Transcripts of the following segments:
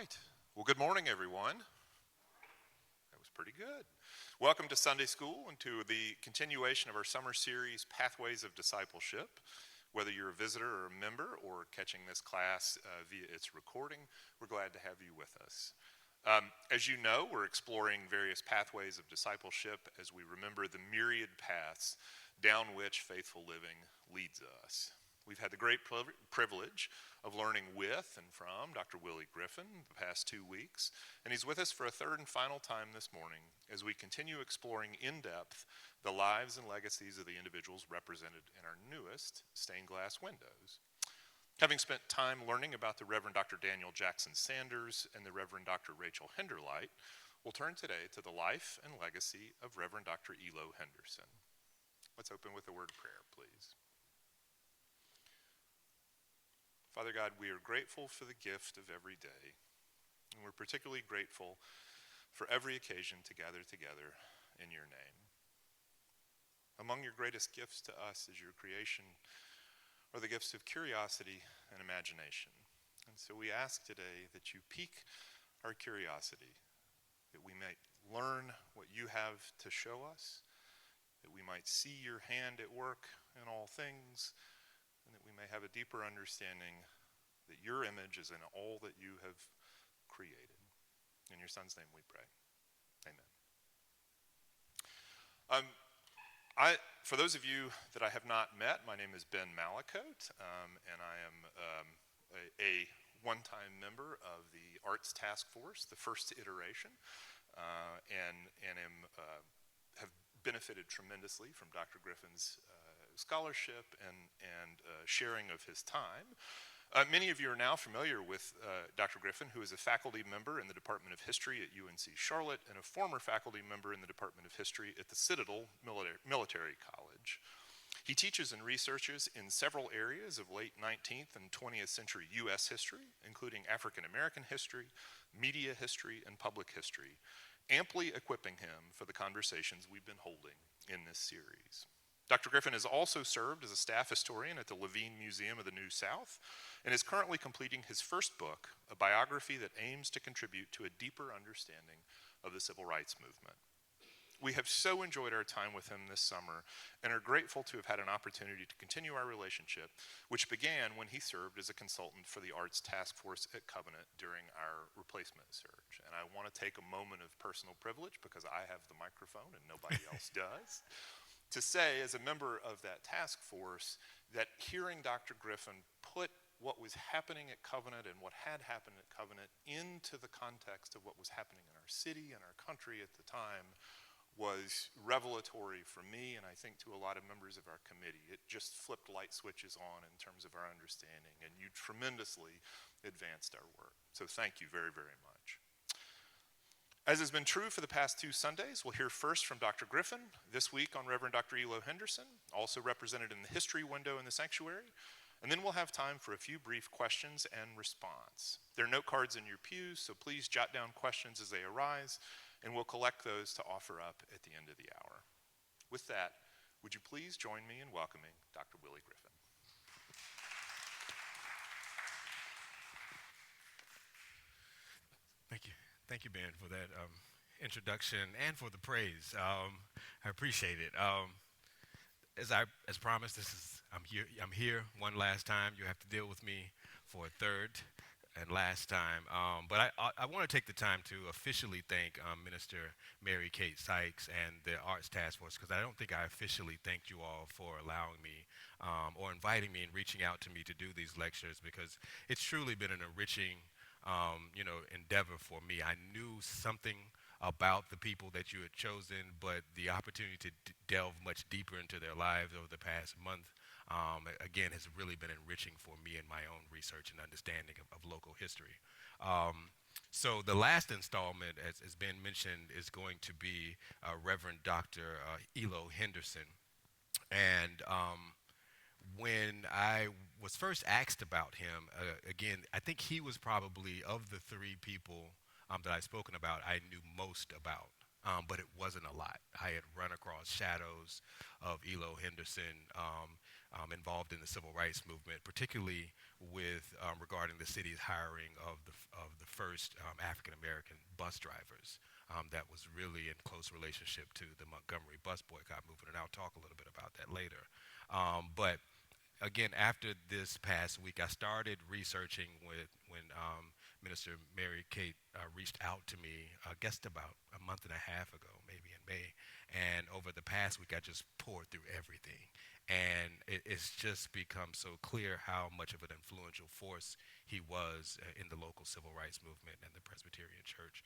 right. Well, good morning, everyone. That was pretty good. Welcome to Sunday School and to the continuation of our summer series, Pathways of Discipleship. Whether you're a visitor or a member or catching this class via its recording, we're glad to have you with us. As you know, we're exploring various pathways of discipleship as we remember the myriad paths down which faithful living leads us. We've had the great privilege of learning with and from Dr. Willie Griffin the past 2 weeks, and he's with us for a third and final time this morning as we continue exploring in depth the lives and legacies of the individuals represented in our newest stained glass windows. Having spent time learning about the Reverend Dr. Daniel Jackson Sanders and the Reverend Dr. Rachel Henderlite, we'll turn today to the life and legacy of Reverend Dr. Elo Henderson. Let's open with a word of prayer, please. Father God, we are grateful for the gift of every day, and we're particularly grateful for every occasion to gather together in your name. Among your greatest gifts to us is your creation, are the gifts of curiosity and imagination. And so we ask today that you pique our curiosity, that we might learn what you have to show us, that we might see your hand at work in all things, and that we may have a deeper understanding that your image is in all that you have created. In your Son's name we pray. Amen. For those of you that I have not met, my name is Ben Malakote, and I am a one-time member of the Arts Task Force, the first iteration, and have benefited tremendously from Dr. Griffin's scholarship and sharing of his time. Many of you are now familiar with Dr. Griffin, who is a faculty member in the Department of History at UNC Charlotte and a former faculty member in the Department of History at the Citadel Military College. He teaches and researches in several areas of late 19th and 20th century U.S. history, including African American history, media history, and public history, amply equipping him for the conversations we've been holding in this series. Dr. Griffin has also served as a staff historian at the Levine Museum of the New South and is currently completing his first book, a biography that aims to contribute to a deeper understanding of the civil rights movement. We have so enjoyed our time with him this summer and are grateful to have had an opportunity to continue our relationship, which began when he served as a consultant for the Arts Task Force at Covenant during our replacement search. And I want to take a moment of personal privilege because I have the microphone and nobody else does, to say as a member of that task force that hearing Dr. Griffin put what was happening at Covenant and what had happened at Covenant into the context of what was happening in our city and our country at the time was revelatory for me and I think to a lot of members of our committee. It just flipped light switches on in terms of our understanding, and you tremendously advanced our work. So thank you very, very much. As has been true for the past 2 Sundays, we'll hear first from Dr. Griffin, this week on Reverend Dr. Elo Henderson, also represented in the history window in the sanctuary, and then we'll have time for a few brief questions and response. There are note cards in your pews, so please jot down questions as they arise, and we'll collect those to offer up at the end of the hour. With that, would you please join me in welcoming Dr. Willie Griffin. Thank you. Thank you, Ben, for that introduction and for the praise. I appreciate it. As promised, I'm here one last time. You have to deal with me for a third and last time. But I want to take the time to officially thank Minister Mary Kate Sykes and the Arts Task Force, because I don't think I officially thanked you all for allowing me or inviting me and reaching out to me to do these lectures, because it's truly been an enriching endeavor for me. I knew something about the people that you had chosen, but the opportunity to delve much deeper into their lives over the past month, again, has really been enriching for me in my own research and understanding of local history. So the last installment, as Ben mentioned, is going to be Reverend Dr. Elo Henderson. And when I was first asked about him, again, I think he was probably, of the 3 people that I've spoken about, I knew most about, but it wasn't a lot. I had run across shadows of Elo Henderson involved in the civil rights movement, particularly with regarding the city's hiring of the first African American bus drivers. That was really in close relationship to the Montgomery bus boycott movement, and I'll talk a little bit about that later. But again, after this past week, I started researching when Minister Mary Kate reached out to me, I guess about a month and a half ago, maybe in May. And over the past week, I just poured through everything. And it's just become so clear how much of an influential force he was in the local civil rights movement and the Presbyterian Church.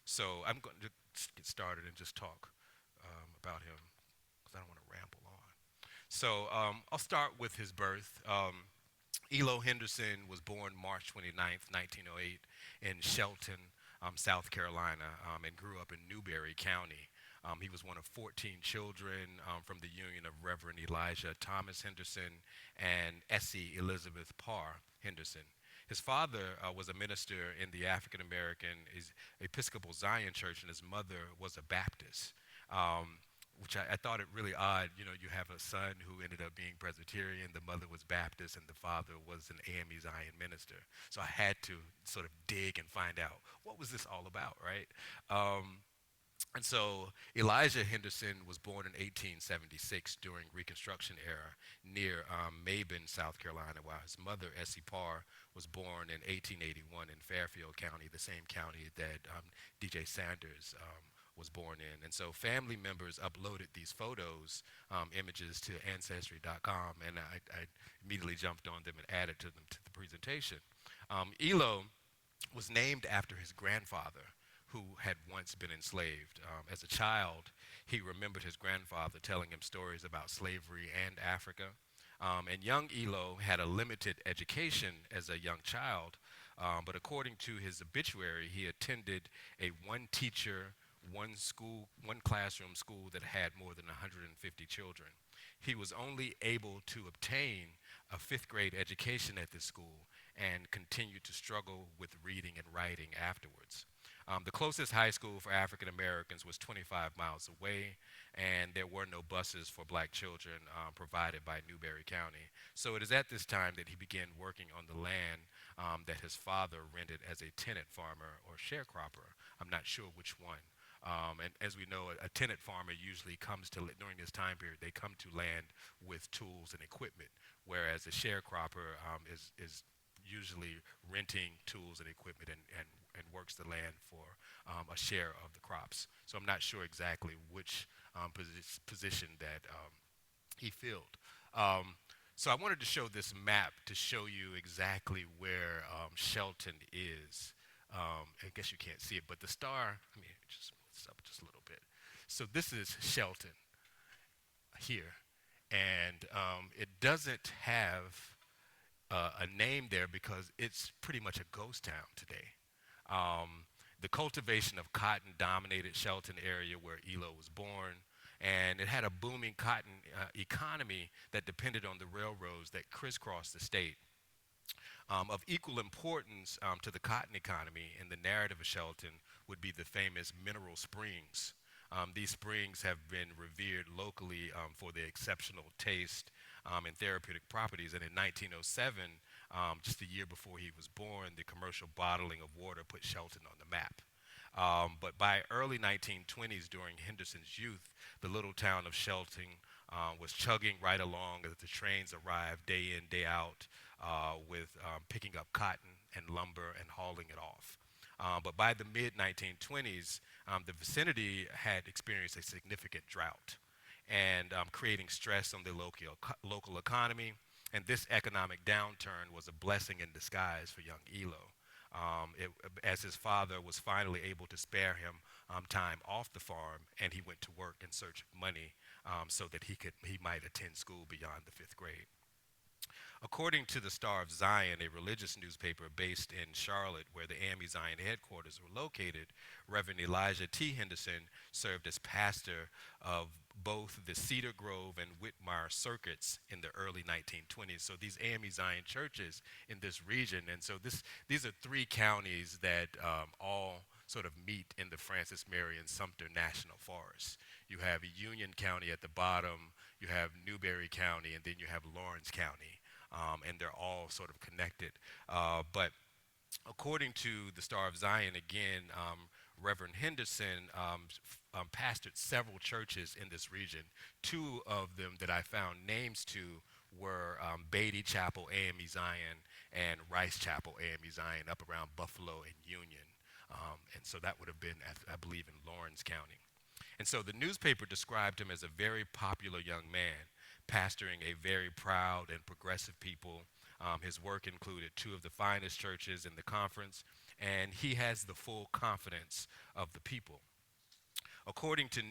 So I'm going to get started and just talk about him because I don't want to ramble on. So I'll start with his birth. Elo Henderson was born March 29th, 1908 in Shelton, South Carolina, and grew up in Newberry County. He was one of 14 children from the union of Reverend Elijah Thomas Henderson and Essie Elizabeth Parr Henderson. His father was a minister in the African American Episcopal Zion Church, and his mother was a Baptist. Which I thought it really odd. You know, you have a son who ended up being Presbyterian, the mother was Baptist, and the father was an AME Zion minister. So I had to sort of dig and find out what was this all about, right? And so Elijah Henderson was born in 1876 during Reconstruction era near Mabin, South Carolina, while his mother, Essie Parr, was born in 1881 in Fairfield County, the same county that DJ Sanders was born in. And so family members uploaded these photos, images to Ancestry.com, and I immediately jumped on them and added to them to the presentation. Elo was named after his grandfather, who had once been enslaved. As a child, he remembered his grandfather telling him stories about slavery and Africa. And young Elo had a limited education as a young child, but according to his obituary, he attended a one-teacher, one classroom school that had more than 150 children. He was only able to obtain a fifth grade education at this school and continued to struggle with reading and writing afterwards. The closest high school for African Americans was 25 miles away, and there were no buses for black children provided by Newberry County. So it is at this time that he began working on the land that his father rented as a tenant farmer or sharecropper. I'm not sure which one. And as we know, a tenant farmer usually comes to, during this time period, they come to land with tools and equipment, whereas a sharecropper is usually renting tools and equipment and works the land for a share of the crops. So I'm not sure exactly which position that he filled. So I wanted to show this map to show you exactly where Shelton is. I guess you can't see it, but the star, let me just move this up just a little bit. So this is Shelton here, and it doesn't have a name there because it's pretty much a ghost town today. The cultivation of cotton dominated Shelton area where Elo was born, and it had a booming cotton economy that depended on the railroads that crisscrossed the state. Of equal importance to the cotton economy in the narrative of Shelton would be the famous mineral springs. These springs have been revered locally for their exceptional taste and therapeutic properties. And in 1907, just a year before he was born, the commercial bottling of water put Shelton on the map. But by early 1920s, during Henderson's youth, the little town of Shelton was chugging right along as the trains arrived day in, day out with picking up cotton and lumber and hauling it off. But by the mid-1920s, the vicinity had experienced a significant drought and creating stress on the local economy. And this economic downturn was a blessing in disguise for young Elo. As his father was finally able to spare him time off the farm, and he went to work in search of money so that he might attend school beyond the fifth grade. According to the Star of Zion, a religious newspaper based in Charlotte, where the AME Zion headquarters were located, Reverend Elijah T. Henderson served as pastor of both the Cedar Grove and Whitmire circuits in the early 1920s. So these AME Zion churches in this region, and so these are three counties that all sort of meet in the Francis Marion Sumter National Forest. You have Union County at the bottom, you have Newberry County, and then you have Lawrence County, and they're all sort of connected. But according to the Star of Zion, again, Reverend Henderson pastored several churches in this region. Two of them that I found names to were Beatty Chapel AME Zion and Rice Chapel AME Zion up around Buffalo and Union. And so that would have been, I believe, in Lawrence County. And so the newspaper described him as a very popular young man, pastoring a very proud and progressive people. His work included two of the finest churches in the conference, and he has the full confidence of the people. According to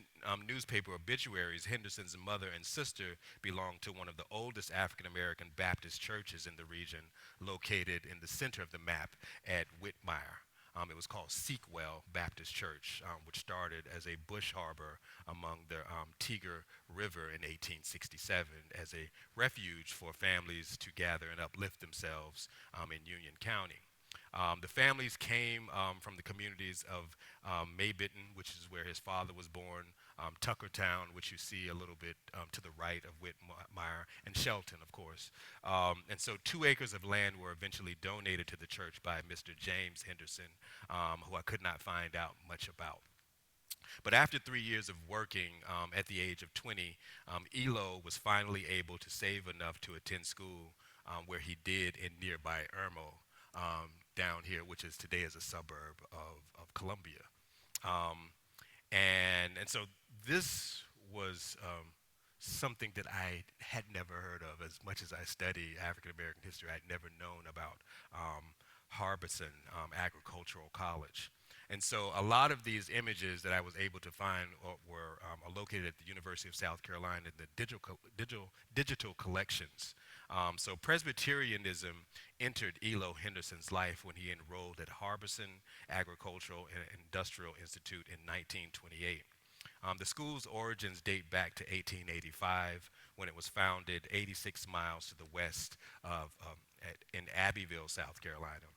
newspaper obituaries, Henderson's mother and sister belonged to one of the oldest African American Baptist churches in the region, located in the center of the map at Whitmire. It was called Seekwell Baptist Church, which started as a bush harbor among the Tiger River in 1867 as a refuge for families to gather and uplift themselves in Union County. The families came from the communities of Maybenton, which is where his father was born, Tuckertown, which you see a little bit to the right of Whitmire, and Shelton, of course. And so 2 acres of land were eventually donated to the church by Mr. James Henderson, who I could not find out much about. But after 3 years of working, at the age of 20, Elo was finally able to save enough to attend school, where he did in nearby Irmo, down here, which is today is a suburb of Columbia. And so this was something that I had never heard of. As much as I study African American history, I'd never known about Harbison Agricultural College. And so a lot of these images that I was able to find were located at the University of South Carolina in the digital collections. So Presbyterianism entered Elo Henderson's life when he enrolled at Harbison Agricultural and Industrial Institute in 1928. The school's origins date back to 1885 when it was founded 86 miles to the west in Abbeville, South Carolina.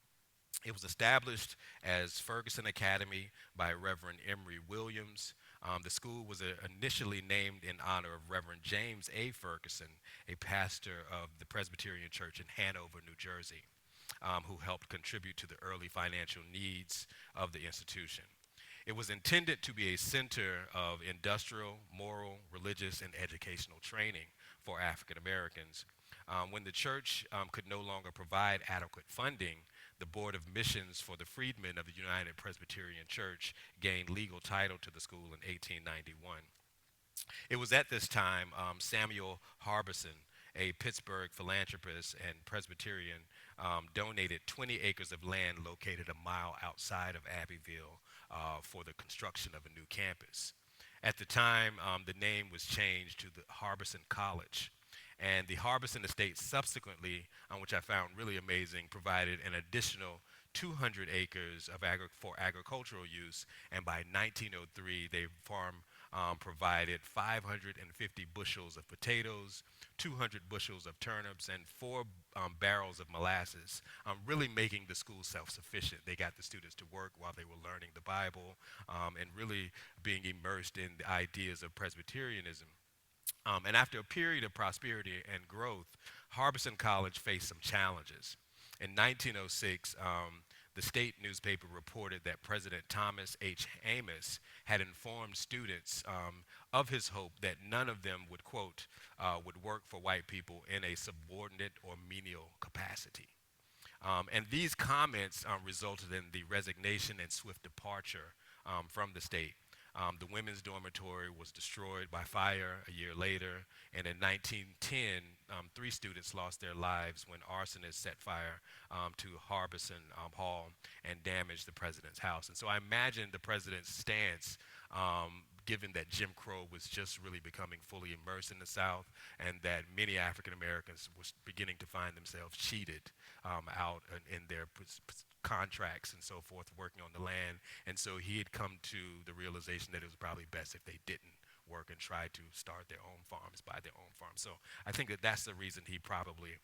It was established as Ferguson Academy by Reverend Emory Williams. The school was initially named in honor of Reverend James A. Ferguson, a pastor of the Presbyterian Church in Hanover, New Jersey, who helped contribute to the early financial needs of the institution. It was intended to be a center of industrial, moral, religious, and educational training for African Americans. When the church could no longer provide adequate funding, the Board of Missions for the Freedmen of the United Presbyterian Church gained legal title to the school in 1891. It was at this time Samuel Harbison, a Pittsburgh philanthropist and Presbyterian, donated 20 acres of land located a mile outside of Abbeville for the construction of a new campus. At the time, the name was changed to the Harbison College. And the Harbison estate subsequently, which I found really amazing, provided an additional 200 acres for agricultural use. And by 1903, the farm provided 550 bushels of potatoes, 200 bushels of turnips, and 4 barrels of molasses, really making the school self-sufficient. They got the students to work while they were learning the Bible and really being immersed in the ideas of Presbyterianism. And after a period of prosperity and growth, Harbison College faced some challenges. In 1906, the state newspaper reported that President Thomas H. Amos had informed students of his hope that none of them would, quote, would work for white people in a subordinate or menial capacity. And these comments resulted in the resignation and swift departure from the state. The women's dormitory was destroyed by fire a year later, and in 1910, 3 students lost their lives when arsonists set fire to Harbison Hall and damaged the president's house. And so I imagine the president's stance, given that Jim Crow was just really becoming fully immersed in the South, and that many African Americans were beginning to find themselves cheated out in their contracts and so forth, working on the land. And so he had come to the realization that it was probably best if they didn't work and try to start their own farms, buy their own farms. So I think that that's the reason he probably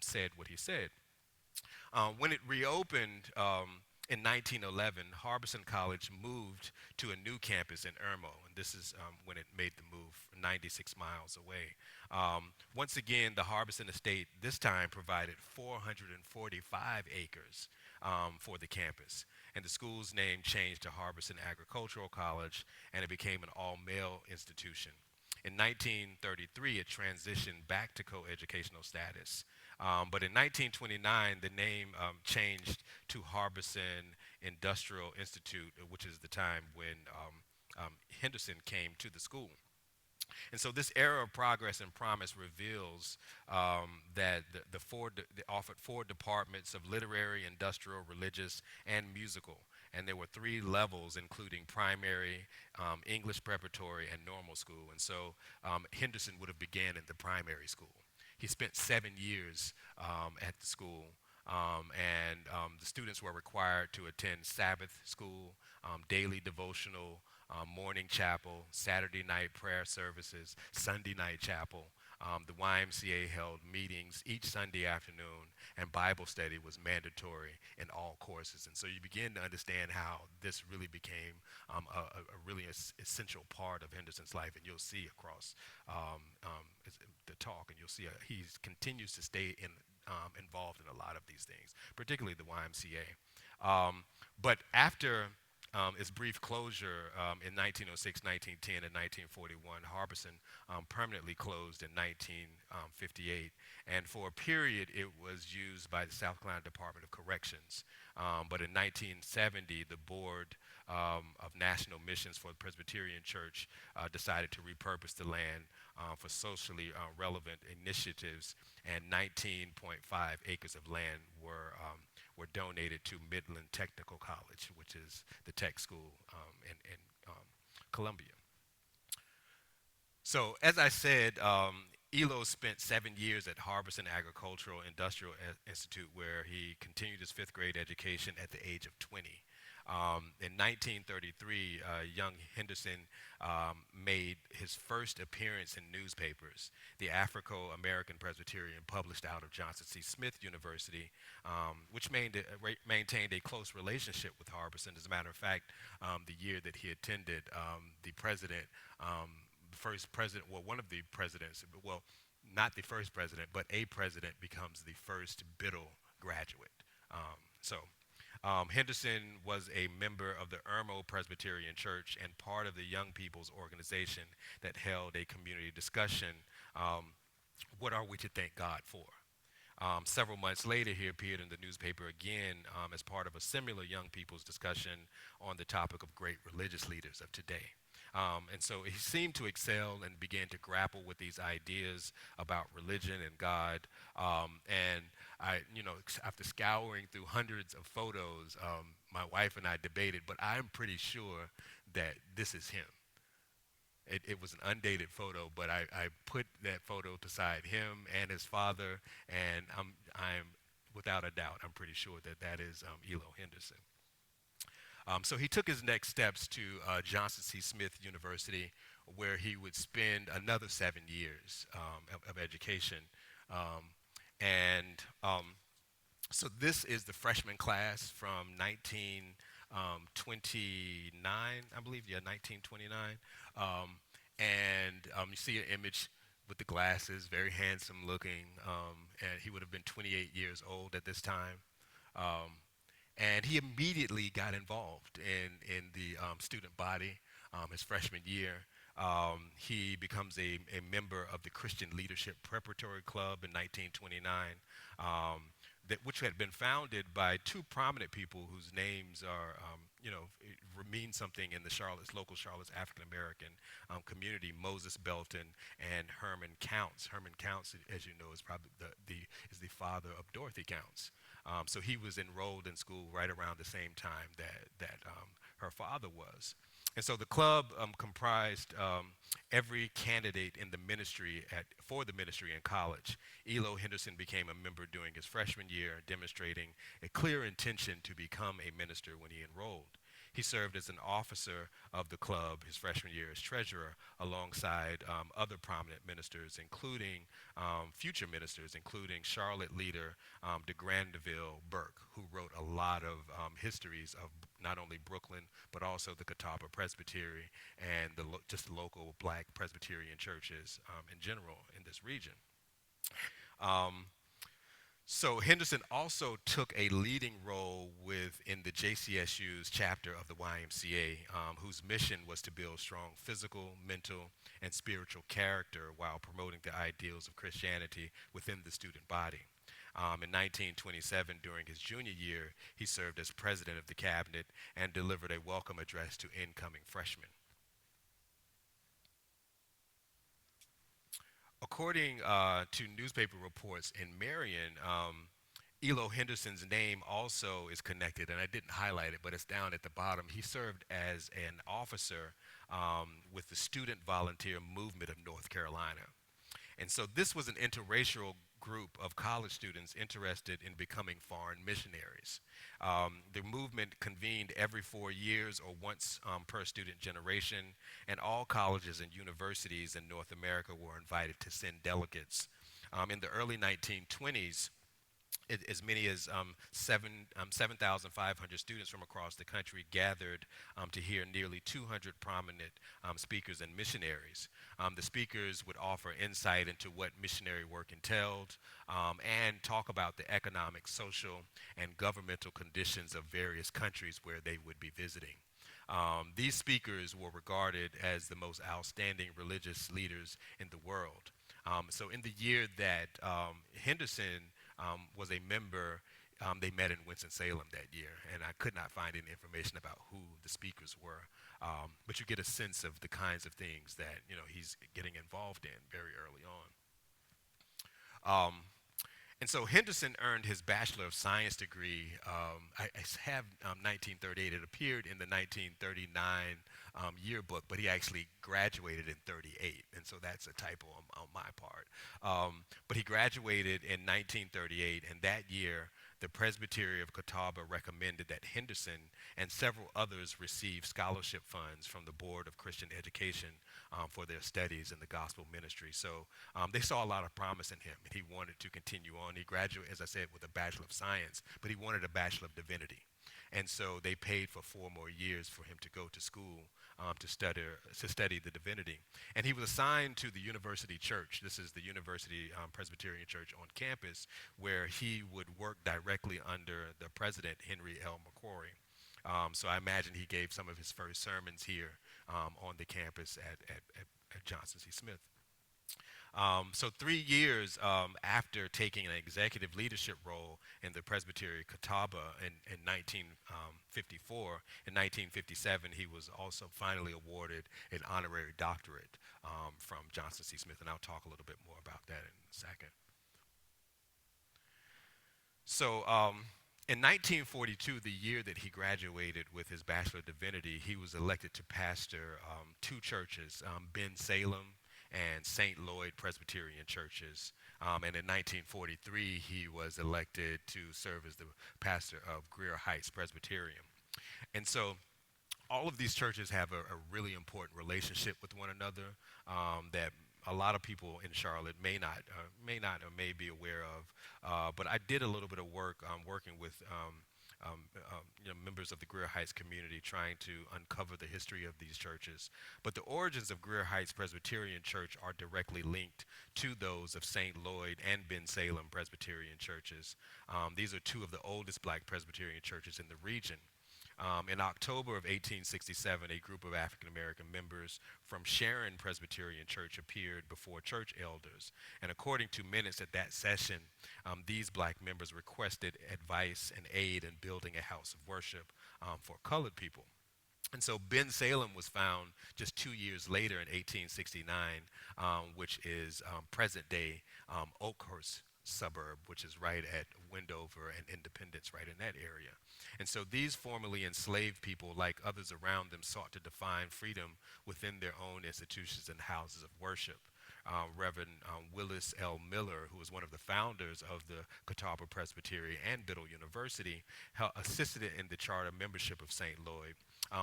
said what he said. When it reopened, In 1911, Harbison College moved to a new campus in Irmo, and this is when it made the move 96 miles away. Once again, the Harbison estate this time provided 445 acres for the campus, and the school's name changed to Harbison Agricultural College, and it became an all-male institution. In 1933, it transitioned back to coeducational status. But in 1929, the name changed to Harbison Industrial Institute, which is the time when Henderson came to the school. And so this era of progress and promise reveals that they offered four departments of literary, industrial, religious, and musical. And there were three levels, including primary, English preparatory, and normal school. And so Henderson would have began in the primary school. He spent 7 years at the school, the students were required to attend Sabbath school, daily devotional, morning chapel, Saturday night prayer services, Sunday night chapel. The YMCA held meetings each Sunday afternoon, and Bible study was mandatory in all courses. And so you begin to understand how this really became a really essential part of Henderson's life, and you'll see across the talk, and you'll see he continues to stay involved in a lot of these things, particularly the YMCA. But after its brief closure in 1906, 1910, and 1941, Harbison permanently closed in 1958. And for a period, it was used by the South Carolina Department of Corrections. But in 1970, the Board of National Missions for the Presbyterian Church decided to repurpose the land for socially relevant initiatives, and 19.5 acres of land were donated to Midland Technical College, which is the tech school in Columbia. So as I said, Elo spent 7 years at Harbison Agricultural Industrial Institute, where he continued his fifth grade education at the age of 20. In 1933, young Henderson made his first appearance in newspapers. The Afro-American Presbyterian published out of Johnson C. Smith University, which maintained a close relationship with Harbison. As a matter of fact, the year that he attended, the president, first president, well, one of the presidents, well, not the first president, but a president becomes the first Biddle graduate. Henderson was a member of the Irmo Presbyterian Church and part of the Young People's Organization that held a community discussion, what are we to thank God for? Several months later, he appeared in the newspaper again as part of a similar young people's discussion on the topic of great religious leaders of today. And so he seemed to excel and began to grapple with these ideas about religion and God. And I, after scouring through hundreds of photos, my wife and I debated, but I'm pretty sure that this is him. It was an undated photo, but I put that photo beside him and his father, and I'm without a doubt, I'm pretty sure that is Elo Henderson. So he took his next steps to Johnson C. Smith University, where he would spend another 7 years of education. So this is the freshman class from 1929, I believe, 1929. You see an image with the glasses, very handsome looking, and he would have been 28 years old at this time. And he immediately got involved in the student body his freshman year. He becomes a member of the Christian Leadership Preparatory Club in 1929, which had been founded by two prominent people whose names are, mean something in the local Charlotte's African-American community, Moses Belton and Herman Counts. Herman Counts, as you know, is probably the father of Dorothy Counts. So he was enrolled in school right around the same time that her father was. And so the club comprised every candidate in the ministry for the ministry in college. Elo Henderson became a member during his freshman year, demonstrating a clear intention to become a minister when he enrolled. He served as an officer of the club his freshman year as treasurer, alongside other prominent ministers, including future ministers, including Charlotte leader de Grandeville Burke, who wrote a lot of histories of not only Brooklyn, but also the Catawba Presbytery and just local black Presbyterian churches in general in this region. So Henderson also took a leading role within the JCSU's chapter of the YMCA, whose mission was to build strong physical, mental, and spiritual character while promoting the ideals of Christianity within the student body. In 1927, during his junior year, he served as president of the cabinet and delivered a welcome address to incoming freshmen. According to newspaper reports in Marion, Elo Henderson's name also is connected, and I didn't highlight it, but it's down at the bottom. He served as an officer with the Student Volunteer Movement of North Carolina. And so this was an interracial group of college students interested in becoming foreign missionaries. The movement convened every 4 years or once per student generation, and all colleges and universities in North America were invited to send delegates. In the early 1920s, as many as 7,500 students from across the country gathered to hear nearly 200 prominent speakers and missionaries. The speakers would offer insight into what missionary work entailed and talk about the economic, social, and governmental conditions of various countries where they would be visiting. These speakers were regarded as the most outstanding religious leaders in the world. So in the year that Henderson was a member, they met in Winston-Salem that year, and I could not find any information about who the speakers were. But you get a sense of the kinds of things that he's getting involved in very early on. And so Henderson earned his Bachelor of Science degree. I have 1938. It appeared in the 1939 yearbook, but he actually graduated in 38, and so that's a typo on my part. But he graduated in 1938, and that year, the Presbytery of Catawba recommended that Henderson and several others receive scholarship funds from the Board of Christian Education for their studies in the gospel ministry. So they saw a lot of promise in him, and he wanted to continue on. He graduated, as I said, with a Bachelor of Science, but he wanted a Bachelor of Divinity. And so they paid for 4 more years for him to go to school to study the divinity. And he was assigned to the University Church. This is the University Presbyterian Church on campus, where he would work directly under the president, Henry L. McCrory. So I imagine he gave some of his first sermons here on the campus at Johnson C. Smith. So 3 years after taking an executive leadership role in the Presbytery of Catawba in 1954, in 1957 he was also finally awarded an honorary doctorate from Johnson C. Smith, and I'll talk a little bit more about that in a second. So in 1942, the year that he graduated with his Bachelor of Divinity, he was elected to pastor 2 churches, Ben Salem and St. Lloyd Presbyterian churches. And in 1943, he was elected to serve as the pastor of Greer Heights Presbyterian. And so all of these churches have a really important relationship with one another that a lot of people in Charlotte may not or may be aware of. But I did a little bit of work working with members of the Greer Heights community, trying to uncover the history of these churches. But the origins of Greer Heights Presbyterian Church are directly linked to those of St. Lloyd and Ben Salem Presbyterian churches. These are 2 of the oldest black Presbyterian churches in the region. In October of 1867, a group of African American members from Sharon Presbyterian Church appeared before church elders. And according to minutes at that session, these black members requested advice and aid in building a house of worship for colored people. And so Ben Salem was found just 2 years later in 1869, which is present-day Oakhurst suburb, which is right at Wendover and Independence, right in that area. And so these formerly enslaved people, like others around them, sought to define freedom within their own institutions and houses of worship. Reverend Willis L. Miller, who was one of the founders of the Catawba Presbyterian and Biddle University, assisted in the charter membership of St. Lloyd,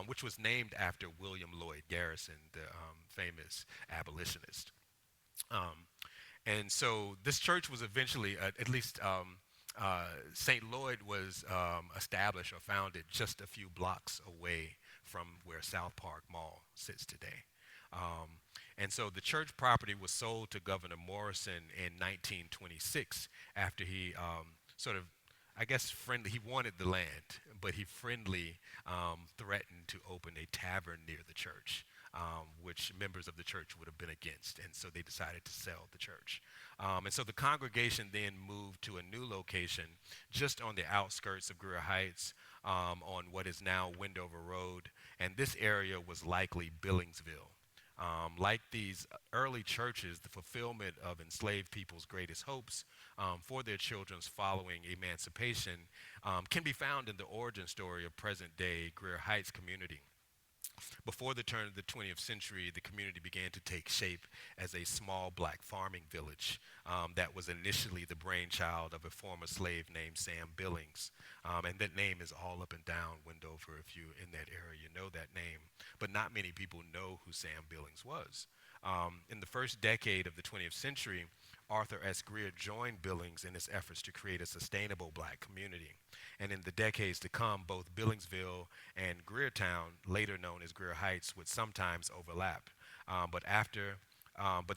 which was named after William Lloyd Garrison, the famous abolitionist. And so this church was eventually, at least St. Lloyd was established or founded just a few blocks away from where South Park Mall sits today. And so the church property was sold to Governor Morrison in 1926 after he he wanted the land, but he friendly threatened to open a tavern near the church, which members of the church would have been against, and so they decided to sell the church. And so the congregation then moved to a new location just on the outskirts of Greer Heights, on what is now Wendover Road, and this area was likely Billingsville. Like these early churches, the fulfillment of enslaved people's greatest hopes for their children's following emancipation can be found in the origin story of present-day Greer Heights community. Before the turn of the 20th century, the community began to take shape as a small black farming village that was initially the brainchild of a former slave named Sam Billings. And that name is all up and down Wendover. If you're in that area, you know that name. But not many people know who Sam Billings was. In the first decade of the 20th century, Arthur S. Greer joined Billings in his efforts to create a sustainable black community. And in the decades to come, both Billingsville and Greertown, later known as Greer Heights, would sometimes overlap. But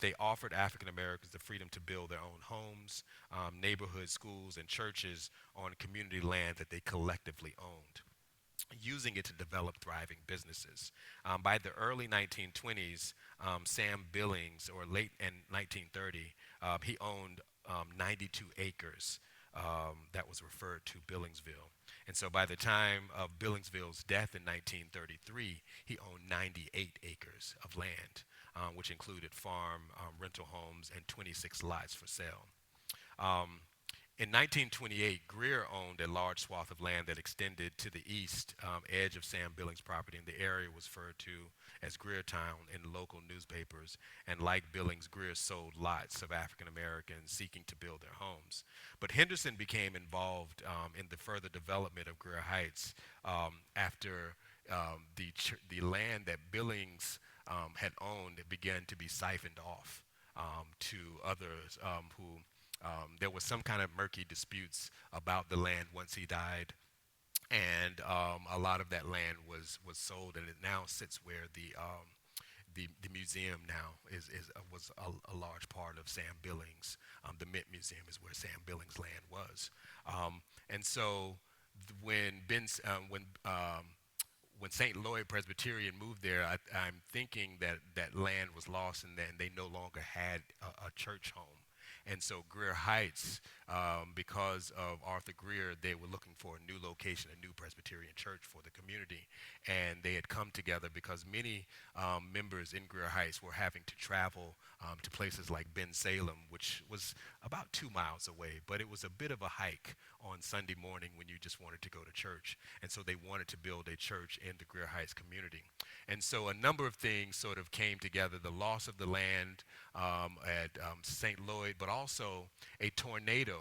they offered African Americans the freedom to build their own homes, neighborhoods, schools, and churches on community land that they collectively owned, using it to develop thriving businesses. By the early 1920s, Sam Billings, or late in 1930, he owned 92 acres that was referred to Billingsville. And so by the time of Billingsville's death in 1933, he owned 98 acres of land, which included farm, rental homes, and 26 lots for sale. In 1928, Greer owned a large swath of land that extended to the east edge of Sam Billings' property, and the area was referred to as Greertown in local newspapers. And like Billings, Greer sold lots of African Americans seeking to build their homes. But Henderson became involved in the further development of Greer Heights after the land that Billings had owned began to be siphoned off to others who there was some kind of murky disputes about the land once he died, and a lot of that land was sold, and it now sits where the museum now was a large part of Sam Billings. The Mint Museum is where Sam Billings' land was, and so when St. Lloyd Presbyterian moved there, I'm thinking that land was lost and then they no longer had a church home. And so Greer Heights, because of Arthur Greer, they were looking for a new location, a new Presbyterian church for the community. And they had come together because many members in Greer Heights were having to travel to places like Bensalem, which was about 2 miles away. But it was a bit of a hike on Sunday morning when you just wanted to go to church. And so they wanted to build a church in the Greer Heights community. And so a number of things sort of came together, the loss of the land at St. Lloyd, but also a tornado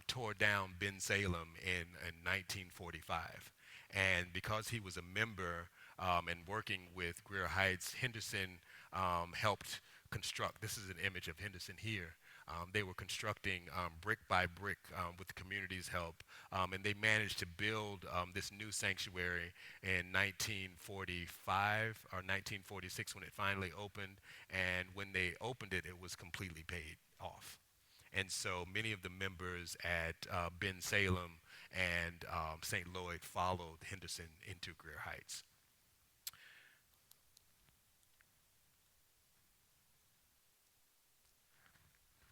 tore down Bensalem in 1945. And because he was a member and working with Greer Heights, Henderson helped construct, this is an image of Henderson here. They were constructing brick by brick with the community's help, and they managed to build this new sanctuary in 1945 or 1946 when it finally opened. And when they opened it, it was completely paid off. And so many of the members at Bensalem and St. Lloyd followed Henderson into Greer Heights.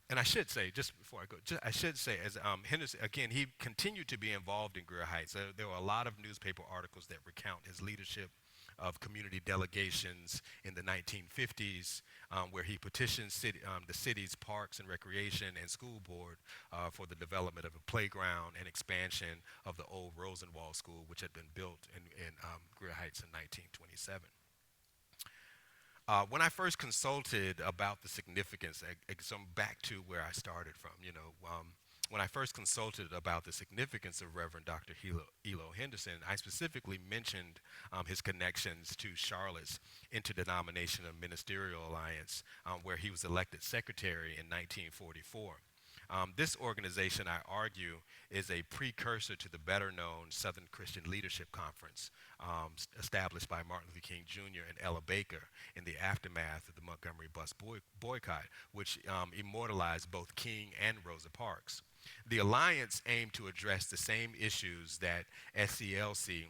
And I should say, just before I go, I should say, as Henderson, again, he continued to be involved in Greer Heights. There were a lot of newspaper articles that recount his leadership of community delegations in the 1950s, where he petitioned the city's parks and recreation and school board for the development of a playground and expansion of the old Rosenwald School, which had been built in Greer Heights in 1927. When I first consulted about the significance, so I'm back to where I started from, when I first consulted about the significance of Reverend Dr. Elo Henderson, I specifically mentioned his connections to Charlotte's Interdenominational Ministerial Alliance, where he was elected secretary in 1944. This organization, I argue, is a precursor to the better-known Southern Christian Leadership Conference, established by Martin Luther King Jr. and Ella Baker in the aftermath of the Montgomery bus boycott, which immortalized both King and Rosa Parks. The alliance aimed to address the same issues that SCLC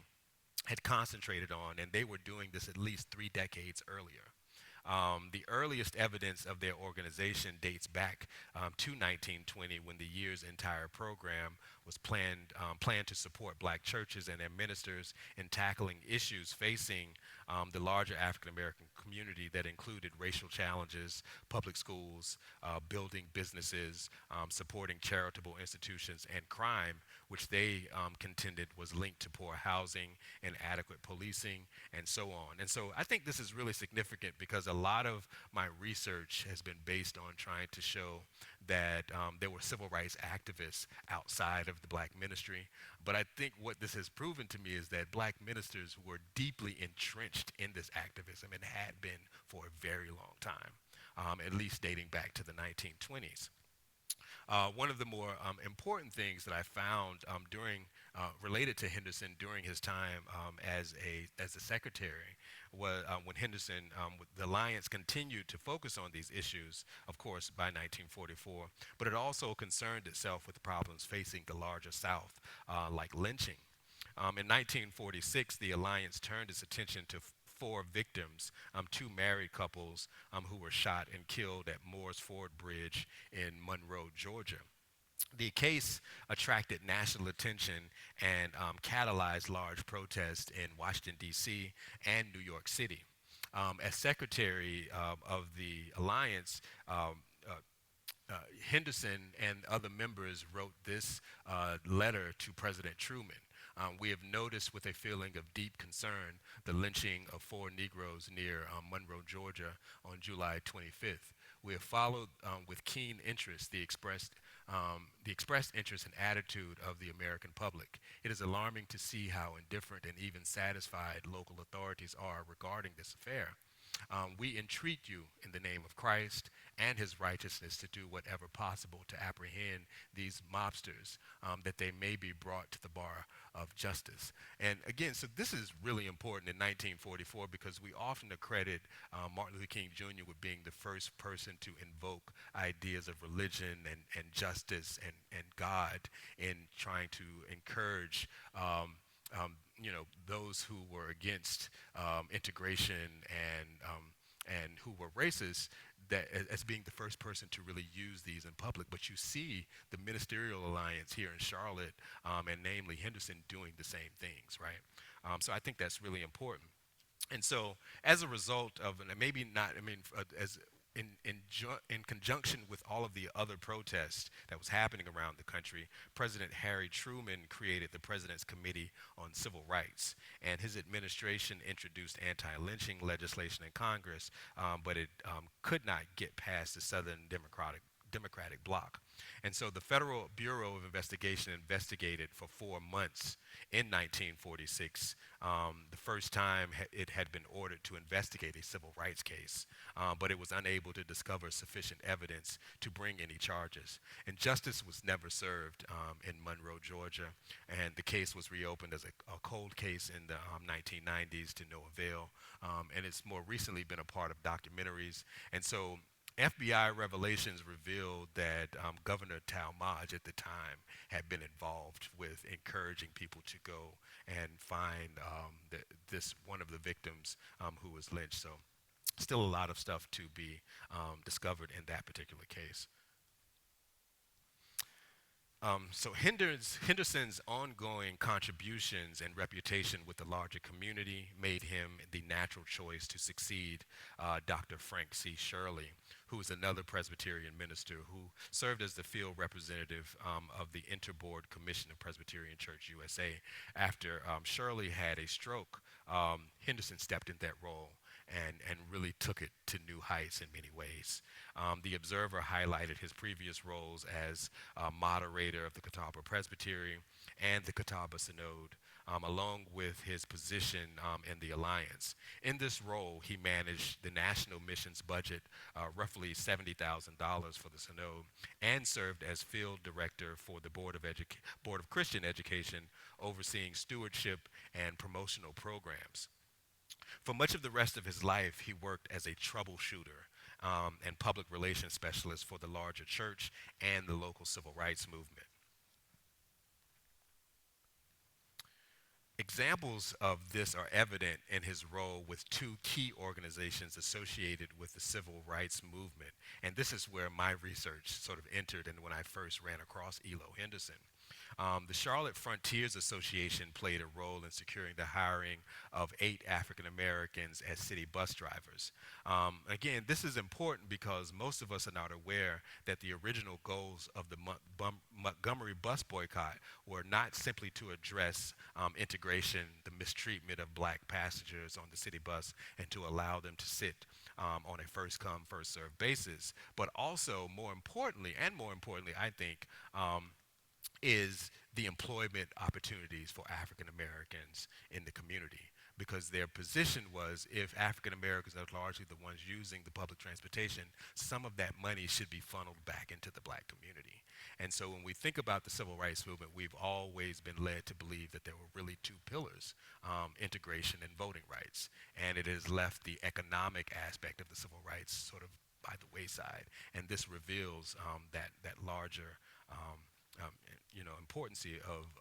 had concentrated on, and they were doing this at least 3 decades earlier. The earliest evidence of their organization dates back to 1920, when the year's entire program was planned to support black churches and their ministers in tackling issues facing the larger African American community that included racial challenges, public schools, building businesses, supporting charitable institutions, and crime, which they contended was linked to poor housing, inadequate policing, and so on. And so I think this is really significant because a lot of my research has been based on trying to show that there were civil rights activists outside of the black ministry. But I think what this has proven to me is that black ministers were deeply entrenched in this activism and had been for a very long time, at least dating back to the 1920s. One of the more important things that I found related to Henderson during his time as a secretary was when Henderson, the alliance continued to focus on these issues, of course, by 1944, but it also concerned itself with problems facing the larger South, like lynching. In 1946, the alliance turned its attention to 4 victims, 2 married couples who were shot and killed at Moores Ford Bridge in Monroe, Georgia. The case attracted national attention and catalyzed large protests in Washington, D.C. and New York City. As secretary of the alliance, Henderson and other members wrote this letter to President Truman. We have noticed with a feeling of deep concern the lynching of 4 Negroes near Monroe, Georgia on July 25th. We have followed with keen interest the expressed interest and attitude of the American public. It is alarming to see how indifferent and even satisfied local authorities are regarding this affair. We entreat you in the name of Christ and his righteousness to do whatever possible to apprehend these mobsters, that they may be brought to the bar of justice. And again, so this is really important in 1944 because we often accredit Martin Luther King Jr. with being the first person to invoke ideas of religion and justice and God in trying to encourage those who were against integration and who were racist, that as being the first person to really use these in public. But you see the Ministerial Alliance here in Charlotte, and namely Henderson, doing the same things, right? So I think that's really important. And so as a result of, and maybe not, as in conjunction with all of the other protests that was happening around the country, President Harry Truman created the President's Committee on Civil Rights, and his administration introduced anti-lynching legislation in Congress, but it could not get past the Southern Democratic bloc. And so the Federal Bureau of Investigation investigated for 4 months in 1946, the first time it had been ordered to investigate a civil rights case, but it was unable to discover sufficient evidence to bring any charges. And justice was never served in Monroe, Georgia, and the case was reopened as a cold case in the 1990s to no avail, and it's more recently been a part of documentaries. And so FBI revelations revealed that Governor Talmadge at the time had been involved with encouraging people to go and find this one of the victims who was lynched. So still a lot of stuff to be discovered in that particular case. So Henderson's ongoing contributions and reputation with the larger community made him the natural choice to succeed Dr. Frank C. Shirley, who is another Presbyterian minister who served as the field representative of the Interboard Commission of Presbyterian Church USA. After Shirley had a stroke, Henderson stepped in that role. and really took it to new heights in many ways. The Observer highlighted his previous roles as moderator of the Catawba Presbytery and the Catawba Synod, along with his position in the Alliance. In this role, he managed the national missions budget, roughly $70,000 for the Synod, and served as field director for the Board of Christian Education, overseeing stewardship and promotional programs. For much of the rest of his life, he worked as a troubleshooter and public relations specialist for the larger church and the local civil rights movement. Examples of this are evident in his role with two key organizations associated with the civil rights movement. And this is where my research sort of entered and when I first ran across Elo Henderson. The Charlotte Frontiers Association played a role in securing the hiring of 8 African Americans as city bus drivers. Again, this is important because most of us are not aware that the original goals of the Montgomery bus boycott were not simply to address integration, the mistreatment of black passengers on the city bus, and to allow them to sit on a first-come, first-served basis, but also, more importantly, I think, is the employment opportunities for African Americans in the community. Because their position was if African Americans are largely the ones using the public transportation, some of that money should be funneled back into the black community. And so when we think about the civil rights movement, we've always been led to believe that there were really two pillars, integration and voting rights. And it has left the economic aspect of the civil rights sort of by the wayside. And this reveals that larger importance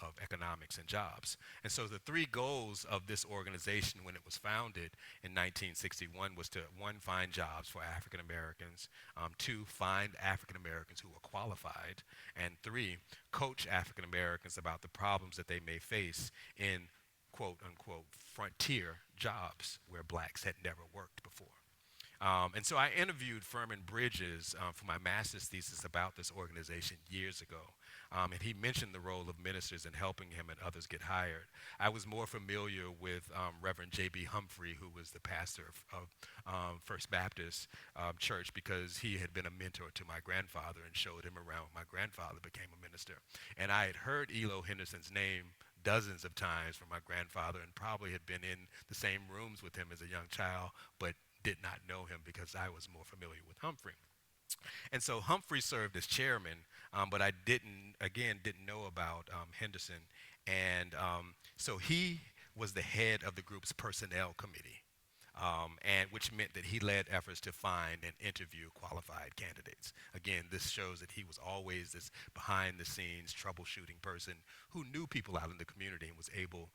of economics and jobs. And so the 3 goals of this organization when it was founded in 1961 was to, 1, find jobs for African Americans, 2, find African Americans who were qualified, and 3, coach African Americans about the problems that they may face in quote unquote frontier jobs where blacks had never worked before. And so I interviewed Furman Bridges for my master's thesis about this organization years ago. And he mentioned the role of ministers in helping him and others get hired. I was more familiar with Reverend J.B. Humphrey, who was the pastor of First Baptist Church, because he had been a mentor to my grandfather and showed him around when my grandfather became a minister. And I had heard Elo Henderson's name dozens of times from my grandfather and probably had been in the same rooms with him as a young child, but did not know him because I was more familiar with Humphrey. And so Humphrey served as chairman, but I didn't know about Henderson. And so he was the head of the group's personnel committee, and which meant that he led efforts to find and interview qualified candidates. Again, this shows that he was always this behind-the-scenes troubleshooting person who knew people out in the community and was able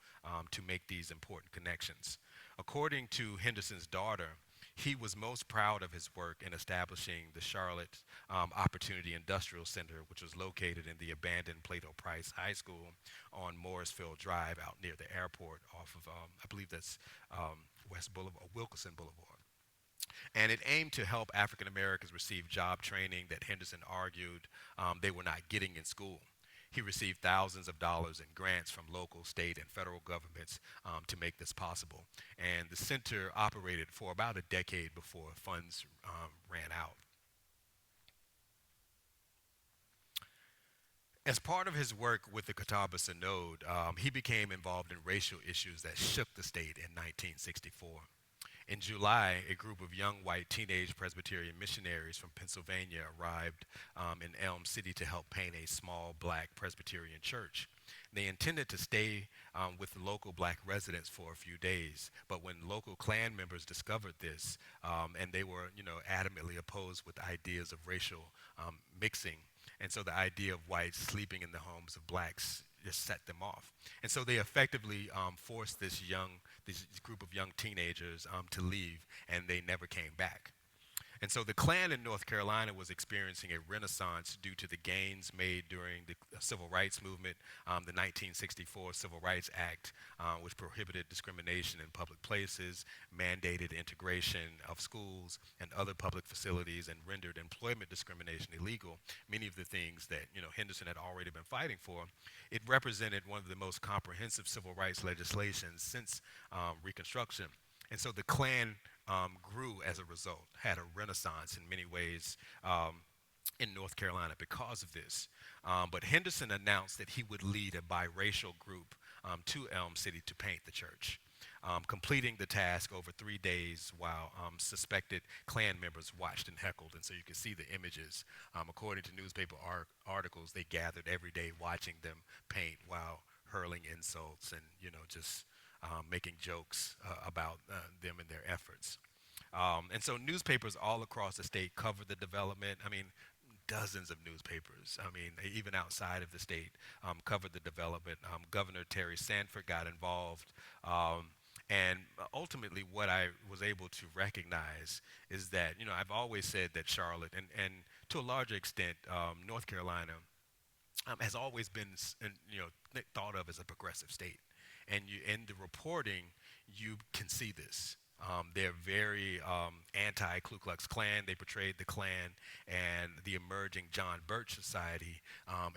to make these important connections. According to Henderson's daughter, he was most proud of his work in establishing the Charlotte Opportunity Industrial Center, which was located in the abandoned Plato Price High School on Morrisville Drive out near the airport off of, I believe that's West Boulevard, or Wilkerson Boulevard. And it aimed to help African Americans receive job training that Henderson argued they were not getting in school. He received thousands of dollars in grants from local, state, and federal governments to make this possible. And the center operated for about a decade before funds ran out. As part of his work with the Catawba Synod, he became involved in racial issues that shook the state in 1964. In July, a group of young white teenage Presbyterian missionaries from Pennsylvania arrived in Elm City to help paint a small black Presbyterian church. They intended to stay with the local black residents for a few days, but when local Klan members discovered this, and they were, adamantly opposed with ideas of racial mixing, and so the idea of whites sleeping in the homes of blacks just set them off. And so they effectively forced this group of young teenagers to leave, and they never came back. And so the Klan in North Carolina was experiencing a renaissance due to the gains made during the civil rights movement, the 1964 Civil Rights Act, which prohibited discrimination in public places, mandated integration of schools and other public facilities, and rendered employment discrimination illegal, many of the things that Henderson had already been fighting for. It represented one of the most comprehensive civil rights legislations since Reconstruction. And so the Klan grew as a result, had a renaissance in many ways in North Carolina because of this. But Henderson announced that he would lead a biracial group to Elm City to paint the church, completing the task over 3 days while suspected Klan members watched and heckled. And so you can see the images. According to newspaper articles, they gathered every day watching them paint while hurling insults and, just making jokes about them and their efforts. And so newspapers all across the state covered the development. I mean, dozens of newspapers, even outside of the state, covered the development. Governor Terry Sanford got involved. And ultimately, what I was able to recognize is that, I've always said that Charlotte, and to a larger extent, North Carolina, has always been, thought of as a progressive state. And in the reporting, you can see this. They're very anti-Ku Klux Klan. They portrayed the Klan and the emerging John Birch Society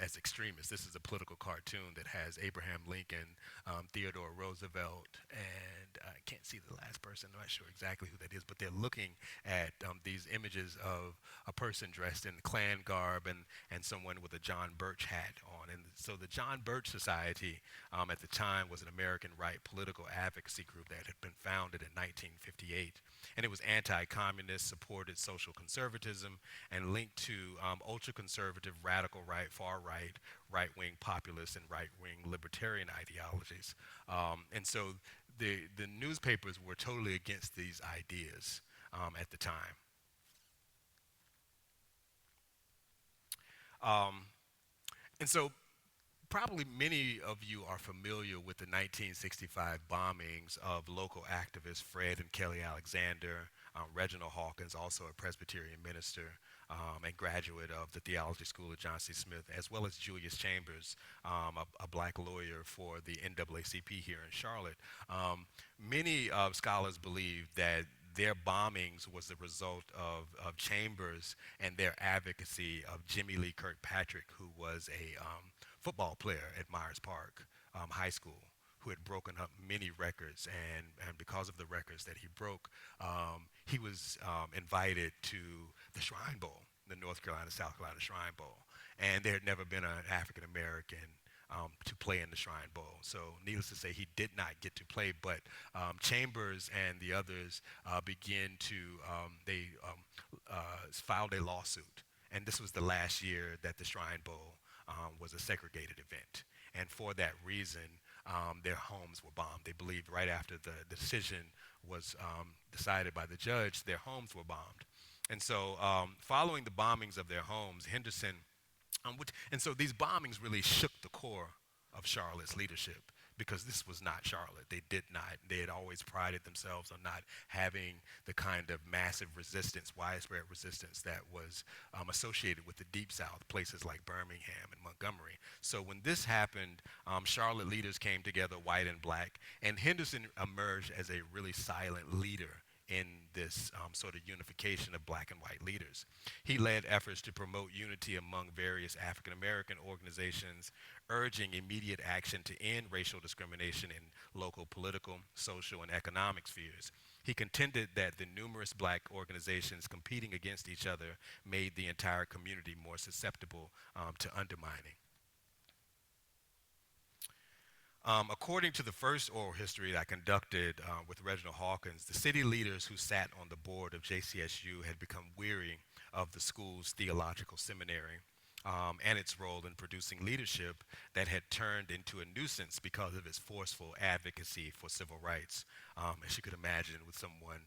as extremists. This is a political cartoon that has Abraham Lincoln, Theodore Roosevelt, and I can't see the last person. I'm not sure exactly who that is, but they're looking at these images of a person dressed in Klan garb and someone with a John Birch hat on. And so the John Birch Society at the time was an American right political advocacy group that had been founded in 1958. And it was anti-communist, supported social conservatism, and linked to ultra-conservative, radical right, far-right, right-wing populist, and right-wing libertarian ideologies. And so the newspapers were totally against these ideas at the time. And so probably many of you are familiar with the 1965 bombings of local activists Fred and Kelly Alexander, Reginald Hawkins, also a Presbyterian minister and graduate of the theology school at John C. Smith, as well as Julius Chambers, a black lawyer for the NAACP here in Charlotte. Many scholars believe that their bombings was the result of Chambers and their advocacy of Jimmy Lee Kirkpatrick, who was a football player at Myers Park High School, who had broken up many records, and because of the records that he broke, he was invited to the Shrine Bowl, the North Carolina-South Carolina Shrine Bowl, and there had never been an African American to play in the Shrine Bowl. So needless to say, he did not get to play, but Chambers and the others filed a lawsuit. And this was the last year that the Shrine Bowl was a segregated event. And for that reason, their homes were bombed. They believed right after the decision was decided by the judge, their homes were bombed. And so following the bombings of their homes, Henderson, and so these bombings really shook the core of Charlotte's leadership, because this was not Charlotte. They had always prided themselves on not having the kind of massive resistance, widespread resistance that was associated with the Deep South, places like Birmingham and Montgomery. So when this happened, Charlotte leaders came together, white and black, and Henderson emerged as a really silent leader in this sort of unification of black and white leaders. He led efforts to promote unity among various African American organizations, urging immediate action to end racial discrimination in local political, social, and economic spheres. He contended that the numerous black organizations competing against each other made the entire community more susceptible to undermining. According to the first oral history that I conducted with Reginald Hawkins, the city leaders who sat on the board of JCSU had become weary of the school's theological seminary and its role in producing leadership that had turned into a nuisance because of its forceful advocacy for civil rights, as you could imagine with someone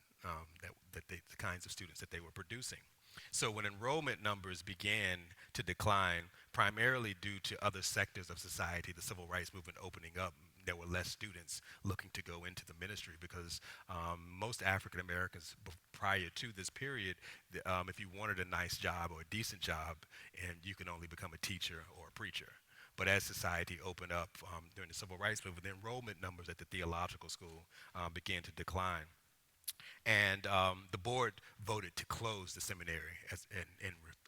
the kinds of students that they were producing. So when enrollment numbers began to decline, primarily due to other sectors of society, the civil rights movement opening up, there were less students looking to go into the ministry, because most African Americans prior to this period, if you wanted a nice job or a decent job, and you could only become a teacher or a preacher. But as society opened up during the civil rights movement, the enrollment numbers at the theological school began to decline. And the board voted to close the seminary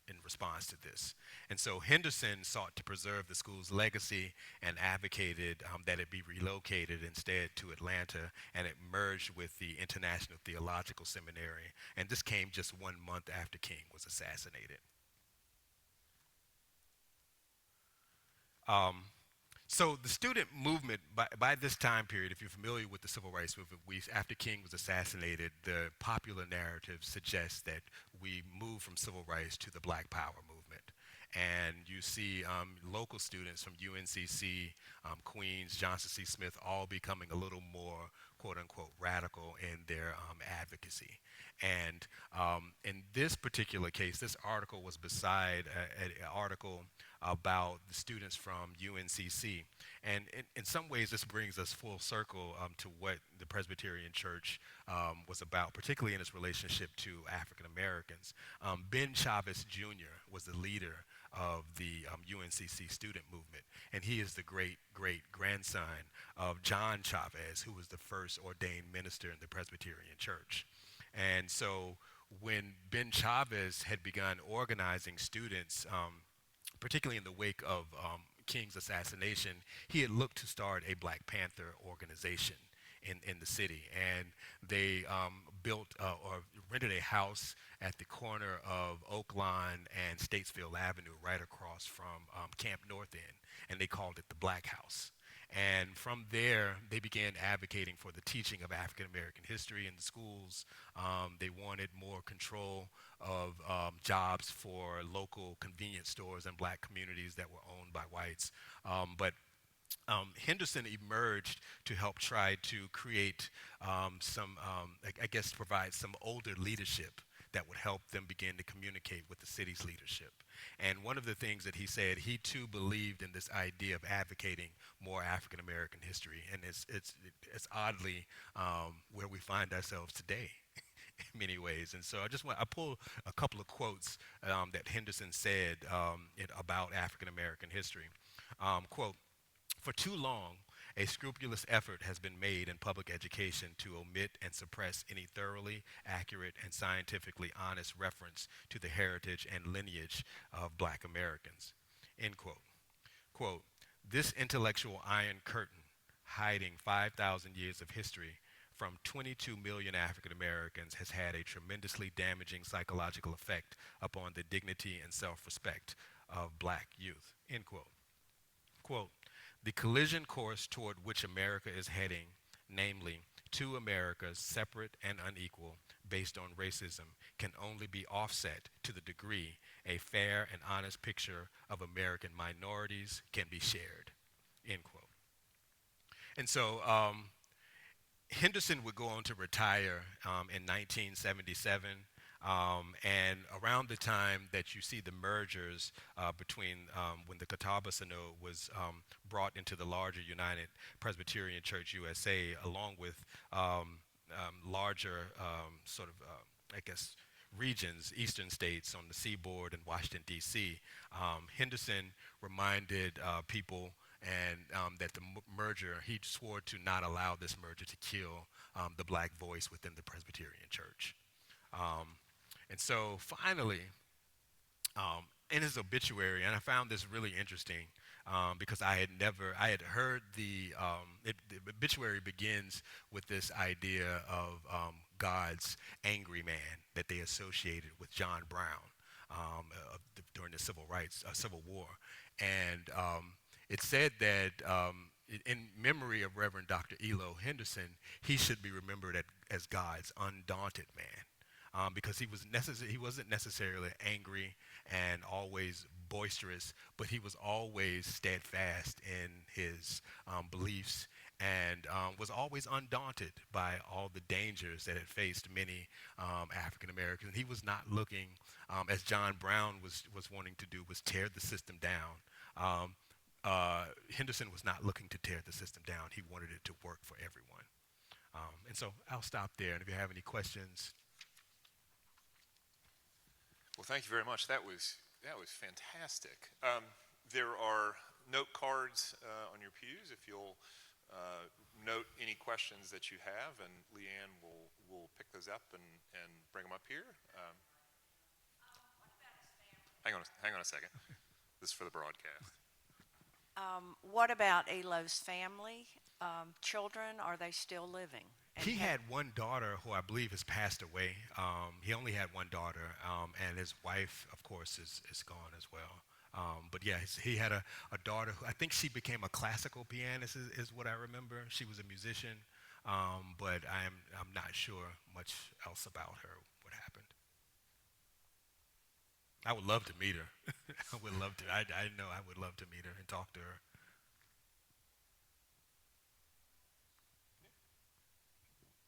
in response to this. And so Henderson sought to preserve the school's legacy and advocated that it be relocated instead to Atlanta, and it merged with the International Theological Seminary. And this came just 1 month after King was assassinated. So the student movement, by this time period, if you're familiar with the civil rights movement, after King was assassinated, the popular narrative suggests that we moved from civil rights to the Black Power movement. And you see local students from UNCC, Queens, Johnson C. Smith, all becoming a little more, quote unquote, radical in their advocacy. And in this particular case, this article was beside an article about the students from UNCC. And in some ways, this brings us full circle to what the Presbyterian Church was about, particularly in its relationship to African Americans. Ben Chavez Jr. was the leader of the UNCC student movement, and he is the great-grandson of John Chavez, who was the first ordained minister in the Presbyterian Church. And so when Ben Chavez had begun organizing students, particularly in the wake of King's assassination, he had looked to start a Black Panther organization in the city. And they built or rented a house at the corner of Oaklawn and Statesville Avenue, right across from Camp North End, and they called it the Black House. And from there, they began advocating for the teaching of African American history in the schools. They wanted more control of jobs for local convenience stores in Black communities that were owned by whites. But Henderson emerged to help try to create provide some older leadership that would help them begin to communicate with the city's leadership. And one of the things that he said, he too believed in this idea of advocating more African American history, and it's oddly where we find ourselves today in many ways. And so I pulled a couple of quotes that Henderson said about African American history. Quote, "For too long, a scrupulous effort has been made in public education to omit and suppress any thoroughly accurate and scientifically honest reference to the heritage and lineage of Black Americans." End quote. Quote, "This intellectual iron curtain hiding 5,000 years of history from 22 million African Americans has had a tremendously damaging psychological effect upon the dignity and self-respect of Black youth." End quote. Quote, "The collision course toward which America is heading, namely two Americas separate and unequal based on racism, can only be offset to the degree a fair and honest picture of American minorities can be shared." End quote. And so Henderson would go on to retire in 1977. And around the time that you see the mergers between when the Catawba Synod was brought into the larger United Presbyterian Church USA, along with larger regions, eastern states on the seaboard and Washington, D.C., Henderson reminded people that the merger, he swore to not allow this merger to kill the Black voice within the Presbyterian Church. And so finally, in his obituary, and I found this really interesting because I had heard the obituary begins with this idea of God's angry man that they associated with John Brown during the Civil War. And it said that in memory of Reverend Dr. Elo Henderson, he should be remembered as God's undaunted man. Because he wasn't necessarily angry and always boisterous, but he was always steadfast in his beliefs and was always undaunted by all the dangers that had faced many African Americans. He was not looking, as John Brown was wanting to do, was tear the system down. Henderson was not looking to tear the system down. He wanted it to work for everyone. And so I'll stop there, and if you have any questions. Well, thank you very much. That was fantastic. There are note cards on your pews if you'll note any questions that you have, and Leanne will pick those up and bring them up here. hang on a second. This is for the broadcast. What about Elo's family? Children, are they still living? And He had one daughter who I believe has passed away. He only had one daughter, and his wife, of course, is gone as well. But yeah, he had a daughter who I think she became a classical pianist, is what I remember. She was a musician, but I'm not sure much else about her. What happened? I would love to meet her. I would love to. I know I would love to meet her and talk to her.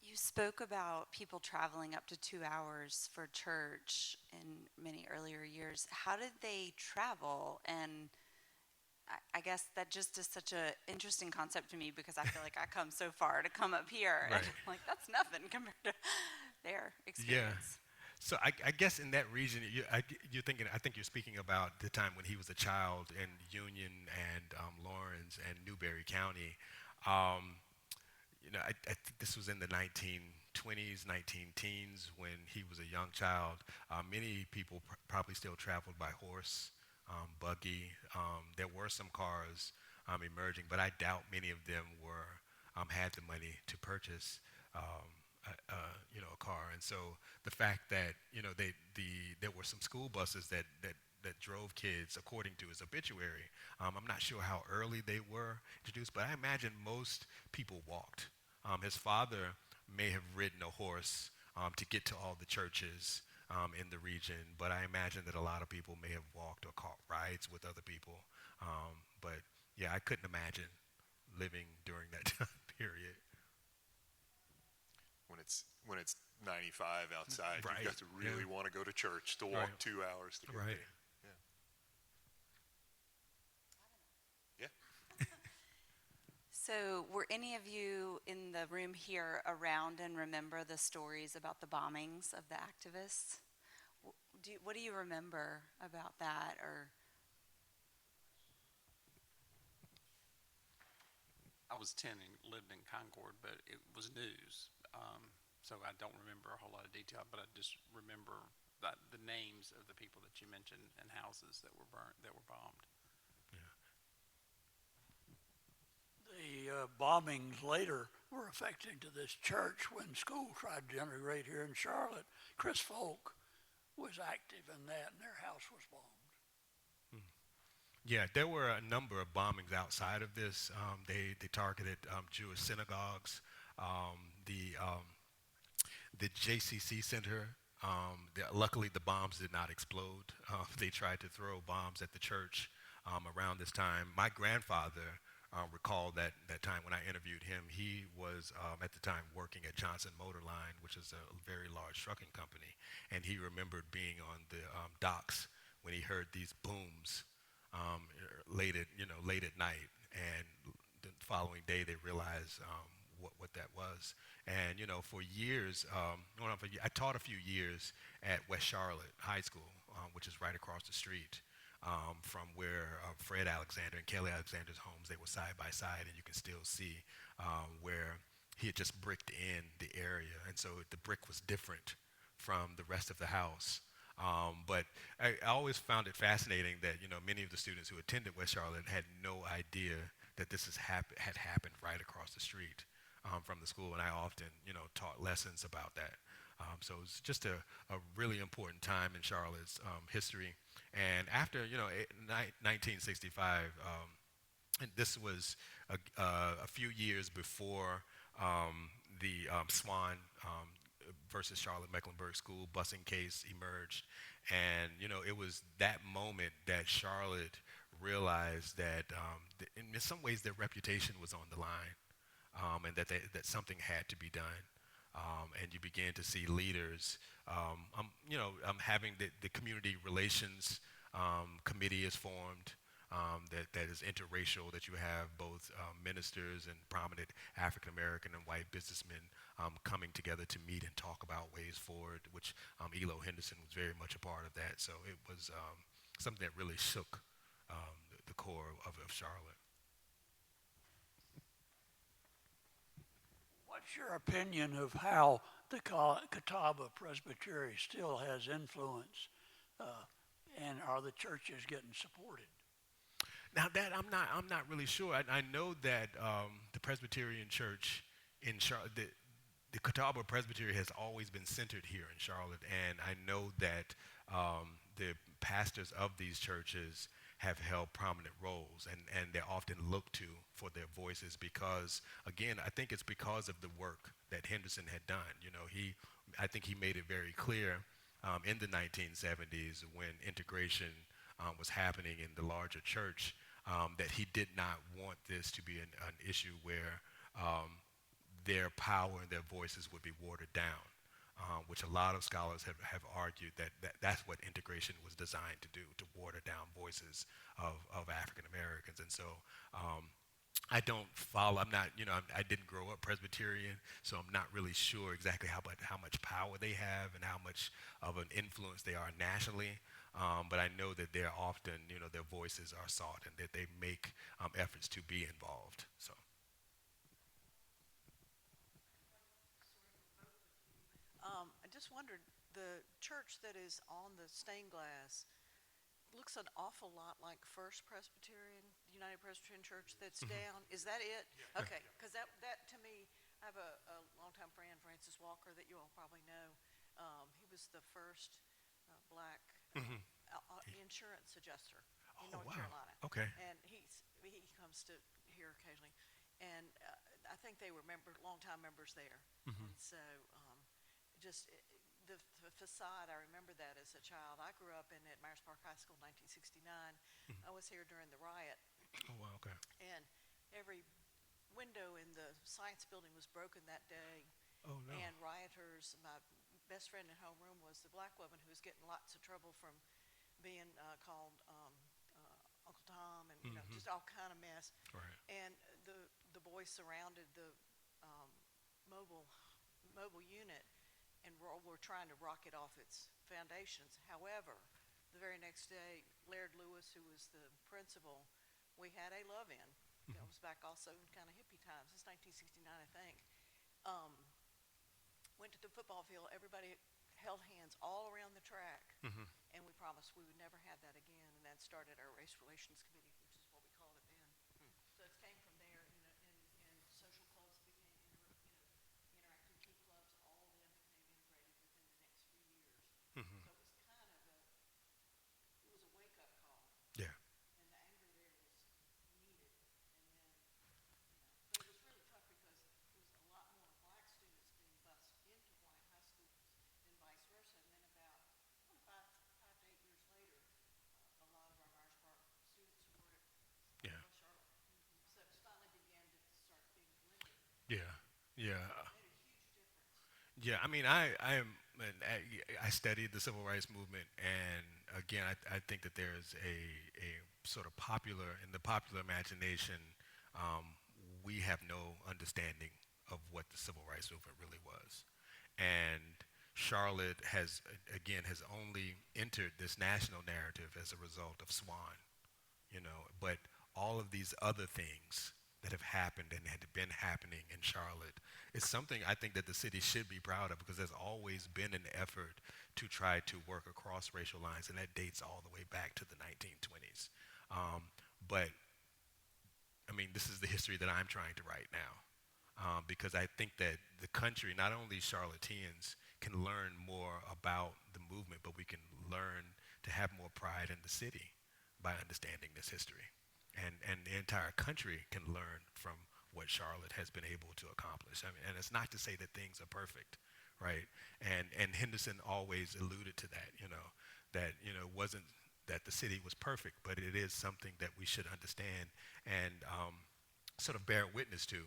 You spoke about people traveling up to 2 hours for church in many earlier years. How did they travel? And I guess that just is such an interesting concept to me because I feel like I come so far to come up here. Right. And I'm like, that's nothing compared to their experience. So I guess in that region, you're thinking. I think you're speaking about the time when he was a child in Union and Lawrence and Newberry County. I think this was in the 1920s, 19-teens when he was a young child. Many people probably still traveled by horse, buggy. There were some cars emerging, but I doubt many of them had the money to purchase. A car, and so the fact that there were some school buses that drove kids according to his obituary. I'm not sure how early they were introduced, but I imagine most people walked. His father may have ridden a horse to get to all the churches in the region, but I imagine that a lot of people may have walked or caught rides with other people. But yeah, I couldn't imagine living during that time period. When it's 95 outside, Right. you've got to really want to go to church to walk Right. 2 hours to get Right. there. Yeah. So, were any of you in the room here around and remember the stories about the bombings of the activists? What do you remember about that? Or I was 10 and lived in Concord, but it was news. So I don't remember a whole lot of detail, but I just remember that the names of the people that you mentioned and houses that were burnt, that were bombed. The bombings later were affecting to this church when school tried to integrate here in Charlotte. Chris Folk was active in that, and their house was bombed. Yeah, there were a number of bombings outside of this. They targeted Jewish synagogues. The JCC Center, luckily the bombs did not explode. They tried to throw bombs at the church around this time. My grandfather recalled that time when I interviewed him. He was at the time working at Johnson Motor Line, which is a very large trucking company, and he remembered being on the docks when he heard these booms late at night, and the following day they realized what that was. And for years, I taught a few years at West Charlotte High School, which is right across the street from where Fred Alexander and Kelly Alexander's homes. They were side by side, and you can still see where he had just bricked in the area, and so the brick was different from the rest of the house. But I always found it fascinating that many of the students who attended West Charlotte had no idea that this had happened right across the street from the school, and I often taught lessons about that. So it was just a really important time in Charlotte's history. And after 1965, and this was a few years before the Swan versus Charlotte Mecklenburg School busing case emerged. And, it was that moment that Charlotte realized that in some ways their reputation was on the line, and that something had to be done. And you began to see leaders, having the community relations committee is formed, that is interracial, that you have both ministers and prominent African American and white businessmen coming together to meet and talk about ways forward, which Elo Henderson was very much a part of that. So it was something that really shook the core of Charlotte. What's your opinion of how the Catawba Presbytery still has influence And are the churches getting supported? Now that I'm not really sure. I know that the Presbyterian Church in Charlotte, the Catawba Presbytery has always been centered here in Charlotte, and I know that the pastors of these churches have held prominent roles, and they're often looked to for their voices because, again, I think it's because of the work that Henderson had done. You know, I think he made it very clear in the 1970s when integration was happening in the larger church that he did not want this to be an issue where their power and their voices would be watered down, which a lot of scholars have argued that's what integration was designed to do, to water down voices of African Americans. And so I don't follow, I'm not, I didn't grow up Presbyterian, so I'm not really sure exactly how much power they have and how much of an influence they are nationally. But I know that they're often, their voices are sought and that they make efforts to be involved. So. I just wondered, the church that is on the stained glass looks an awful lot like First Presbyterian, United Presbyterian Church that's down. Is that it? Yeah. Okay, because that to me, I have a longtime friend, Francis Walker, that you all probably know. He was the first black insurance adjuster in North Carolina. Okay. And he comes to here occasionally, and I think they were longtime members there. And so just the facade, I remember that as a child. I grew up at Myers Park High School in 1969. I was here during the riot. Oh, wow, okay. And every window in the science building was broken that day. Oh, no. And rioters, my best friend in homeroom was the black woman who was getting lots of trouble from being called Uncle Tom and just all kind of mess. Right. And the boys surrounded the mobile unit and were trying to rock it off its foundations. However, the very next day, Laird Lewis, who was the principal, we had a love-in. That was back also in kind of hippie times. It's 1969, I think. Went to the football field. Everybody held hands all around the track, and we promised we would never have that again. And that started our race relations committee, which is what we called it then. So it came from there, and social clubs became interactive key clubs. All of them became integrated within the next few years. So it was kind of it was a wake-up call. Yeah. And the anger there was needed. And then, but it was really tough because there was a lot more black students being bused into white high schools than vice versa. And then about 5 to 8 years later, a lot of our Myers Park students were at Yeah. Charlotte. So it finally began to start being blended. Yeah. Yeah. It made a huge difference. Yeah, I mean, I studied the civil rights movement, and again, I think that there's a sort of in the popular imagination, we have no understanding of what the civil rights movement really was. And Charlotte has only entered this national narrative as a result of Swan, but all of these other things that have happened and had been happening in Charlotte is something I think that the city should be proud of, because there's always been an effort to try to work across racial lines, and that dates all the way back to the 1920s. But I mean, this is the history that I'm trying to write now, because I think that the country, not only Charlotteans, can learn more about the movement, but we can learn to have more pride in the city by understanding this history. And the entire country can learn from what Charlotte has been able to accomplish. I mean, and it's not to say that things are perfect, right? And Henderson always alluded to that, that it wasn't that the city was perfect, but it is something that we should understand and sort of bear witness to.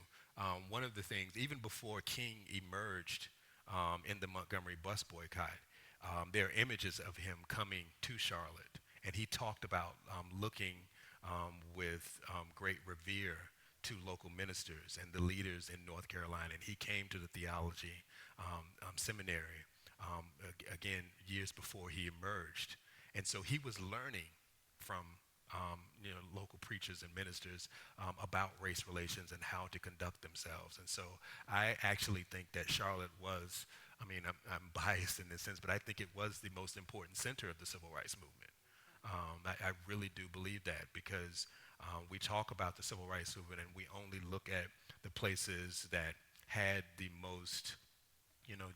One of the things, even before King emerged in the Montgomery bus boycott, there are images of him coming to Charlotte, and he talked about looking with great revere to local ministers and the leaders in North Carolina. And he came to the theology seminary, again, years before he emerged. And so he was learning from local preachers and ministers about race relations and how to conduct themselves. And so I actually think that Charlotte was, I'm biased in this sense, but I think it was the most important center of the civil rights movement. I really do believe that because we talk about the civil rights movement and we only look at the places that had the most,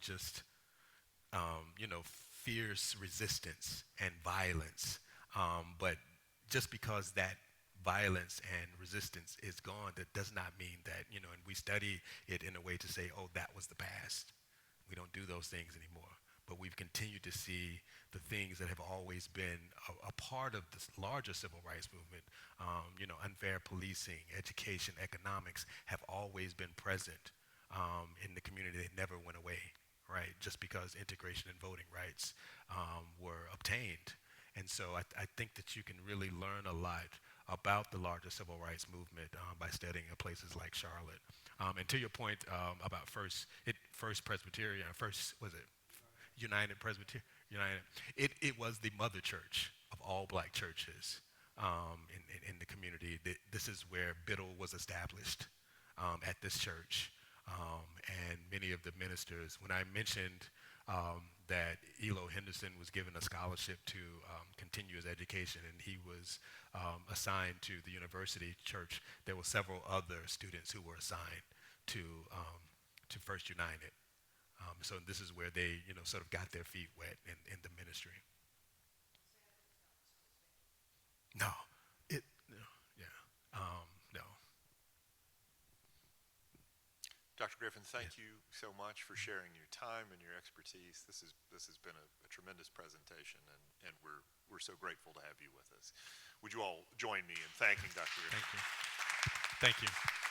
just, fierce resistance and violence. But just because that violence and resistance is gone, that does not mean that, and we study it in a way to say, oh, that was the past. We don't do those things anymore. But we've continued to see the things that have always been a part of this larger civil rights movement. Unfair policing, education, economics have always been present in the community. They never went away, right? Just because integration and voting rights were obtained. And so I think that you can really learn a lot about the larger civil rights movement by studying in places like Charlotte. And to your point about First Presbyterian, United Presbyterian, it was the mother church of all black churches in the community. This is where Biddle was established at this church. And many of the ministers, when I mentioned that Elo Henderson was given a scholarship to continue his education and he was assigned to the university church, there were several other students who were assigned to First United. So this is where they, sort of got their feet wet in the ministry. No, no. Dr. Griffin, thank you so much for sharing your time and your expertise. This has been a tremendous presentation, and we're so grateful to have you with us. Would you all join me in thanking Dr. Griffin? Thank you. Thank you.